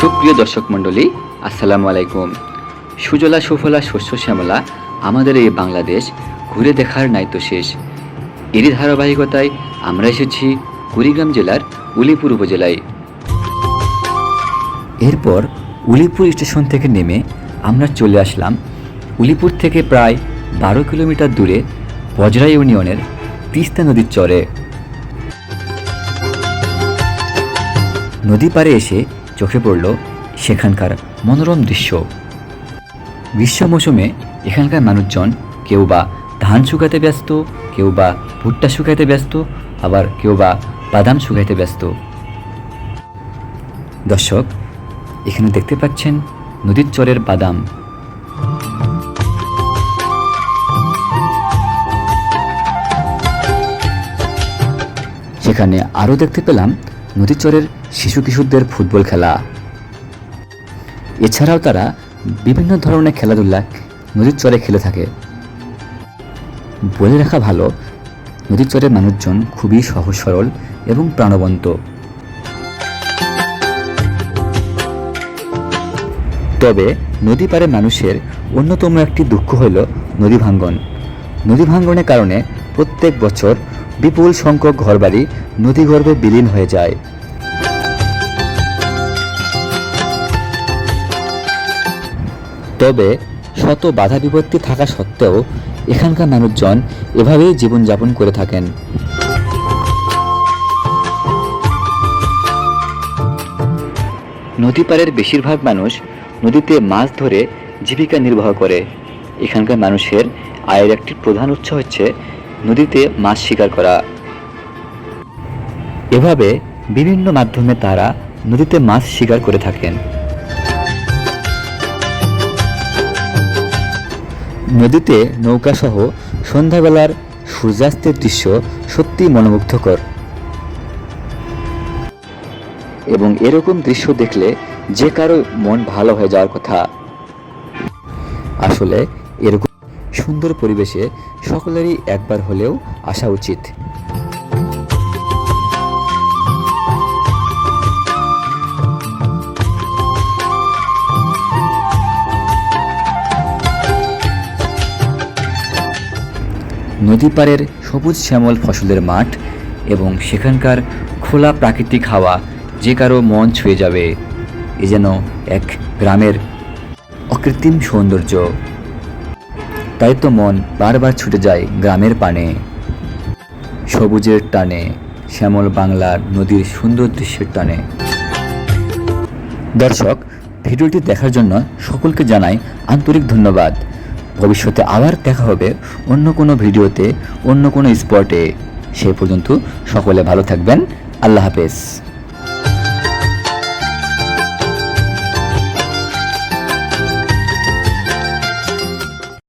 সুপ্রিয় দর্শক মণ্ডলী, আসসালামু আলাইকুম। সুজলা সুফলা শস্য শ্যামলা আমাদের এই বাংলাদেশ, ঘুরে দেখার নাইতো শেষ। এরই ধারাবাহিকতায় আমরা এসেছি কুড়িগ্রাম জেলার উলিপুর উপজেলায়। এরপর উলিপুর স্টেশন থেকে নেমে আমরা চলে আসলাম উলিপুর থেকে প্রায় 12 কিলোমিটার দূরে বজরা ইউনিয়নের তিস্তা নদীর চরে। নদী পাড়ে এসে চোখে পড়ল সেখানকার মনোরম দৃশ্য। গ্রীষ্ম মৌসুমে এখানকার মানুষজন কেউ বা ধান শুকাতে ব্যস্ত, কেউ বা ভুট্টা শুকাইতে ব্যস্ত, আবার কেউ বা বাদাম শুকাইতে ব্যস্ত। দর্শক, এখানে দেখতে পাচ্ছেন নদীর চরের বাদাম। সেখানে আরও দেখতে পেলাম নদীর চরের শিশু কিশোরদের ফুটবল খেলা। এছাড়াও তারা বিভিন্ন ধরনের খেলাধুলা নদীর চরে খেলে থাকে। বলে রাখা ভালো, নদীর চরের মানুষজন খুবই সহজ সরল এবং প্রাণবন্ত। তবে নদী পাড়ে মানুষের অন্যতম একটি দুঃখ হইল নদী ভাঙ্গন। নদী ভাঙ্গনের কারণে প্রত্যেক বছর বিপুল সংখ্যক ঘরবাড়ি নদীগর্ভে বিলীন হয়ে যায়। তবে শত বাধা বিপত্তি থাকা সত্ত্বেও এখানকার মানুষজন এভাবেই জীবনযাপন করে থাকেন। নদী পাড়ের বেশিরভাগ মানুষ নদীতে মাছ ধরে জীবিকা নির্বাহ করে। এখানকার মানুষের আয়ের একটি প্রধান উৎস হচ্ছে নদীতে মাছ শিকার করা। এভাবে বিভিন্ন মাধ্যমে তারা নদীতে মাছ শিকার করে থাকেন। নদীতে নৌকাসহ সন্ধ্যাবেলার সূর্যাস্তের দৃশ্য সত্যি মনোমুগ্ধকর, এবং এরকম দৃশ্য দেখলে যে কারো মন ভালো হয়ে যাওয়ার কথা। আসলে এরকম সুন্দর পরিবেশে সকলেরই একবার হলেও আসা উচিত। নদী পাড়ের সবুজ শ্যামল ফসলের মাঠ এবং সেখানকার খোলা প্রাকৃতিক হাওয়া যে কারো মন ছুঁয়ে যাবে। এ যেন এক গ্রামের অকৃত্রিম সৌন্দর্য। তাই তো মন বারবার ছুটে যায় গ্রামের পানে, সবুজের টানে, শ্যামল বাংলার নদীর সুন্দর দৃশ্যের টানে। দর্শক, ভিডিওটি দেখার জন্য সকলকে জানাই আন্তরিক ধন্যবাদ। ভবিষ্যতে আবার দেখা হবে অন্য কোনো ভিডিওতে, অন্য কোনো স্পটে। সে পর্যন্ত সকলে ভালো থাকবেন। আল্লাহ হাফেজ।